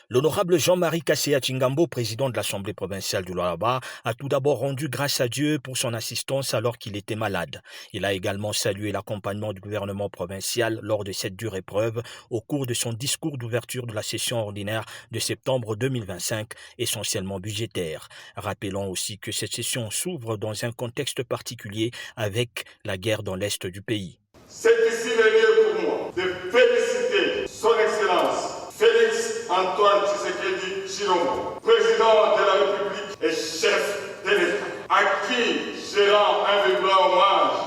L'honorable Jean-Marie Kasséa Tchingambo, président de l'Assemblée provinciale du Lualaba, a tout d'abord rendu grâce à Dieu pour son assistance alors qu'il était malade. Il a également salué l'accompagnement du gouvernement provincial lors de cette dure épreuve au cours de son discours d'ouverture de la session ordinaire de septembre 2025, essentiellement budgétaire. Rappelons aussi que cette session s'ouvre dans un contexte particulier avec la guerre dans l'est du pays. C'est ici le lieu pour moi de féliciter son Excellence Félix Antoine Tshisekedi Tshilombo, président de la République et chef de l'État, à qui je rends un vibrant hommage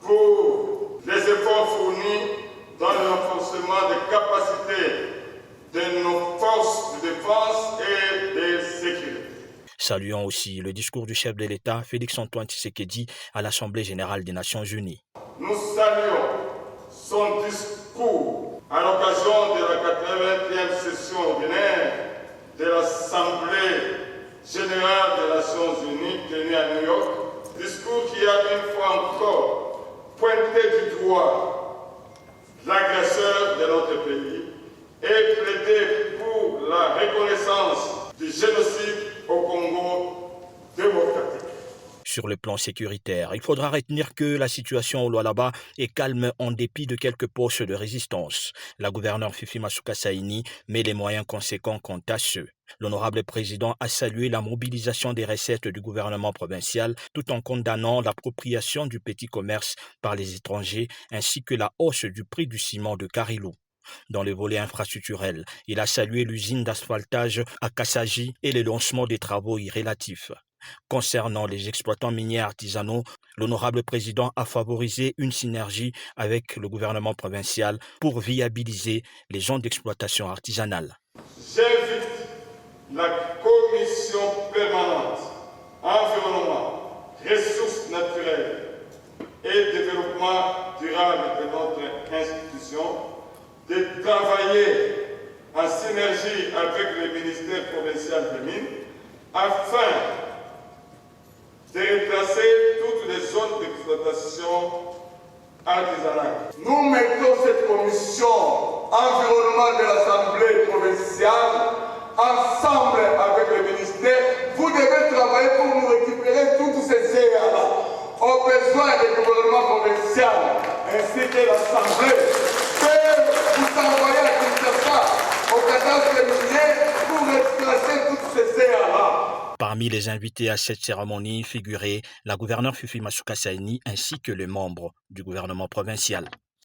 pour les efforts fournis dans le renforcement des capacités de nos forces de défense et de sécurité. Saluons aussi le discours du chef de l'État, Félix-Antoine Tshisekedi, à l'Assemblée générale des Nations unies. Nous saluons son discours à l'occasion de la 80e session ordinaire de l'Assemblée générale des Nations unies tenue à New York, discours qui a une fois encore pointé du doigt l'agresseur de notre pays et plaidé pour la reconnaissance du génocide au Congo démocratique. Sur le plan sécuritaire, il faudra retenir que la situation au Lualaba est calme en dépit de quelques postes de résistance. La gouverneure Fifi Masuka Saini met les moyens conséquents quant à ceux. L'honorable président a salué la mobilisation des recettes du gouvernement provincial tout en condamnant l'appropriation du petit commerce par les étrangers ainsi que la hausse du prix du ciment de Karilou. Dans le volet infrastructurel, il a salué l'usine d'asphaltage à Kassaji et le lancement des travaux y relatifs. Concernant les exploitants miniers artisanaux, l'honorable président a favorisé une synergie avec le gouvernement provincial pour viabiliser les zones d'exploitation artisanale. J'invite la commission permanente environnement, ressources naturelles et développement durable de notre institution de travailler en synergie avec le ministère provincial des Mines afin de retracer toutes les zones d'exploitation artisanale. Nous mettons cette commission environnement de l'Assemblée provinciale ensemble avec le ministère. Vous devez travailler pour nous récupérer toutes ces aires-là au besoin du gouvernement provincial ainsi que l'Assemblée. Vous envoyez la Kinshasa au cadastre minier pour retracer toutes ces aires-là. Parmi les invités à cette cérémonie figuraient la gouverneure Fifi Masuka Saini ainsi que les membres du gouvernement provincial.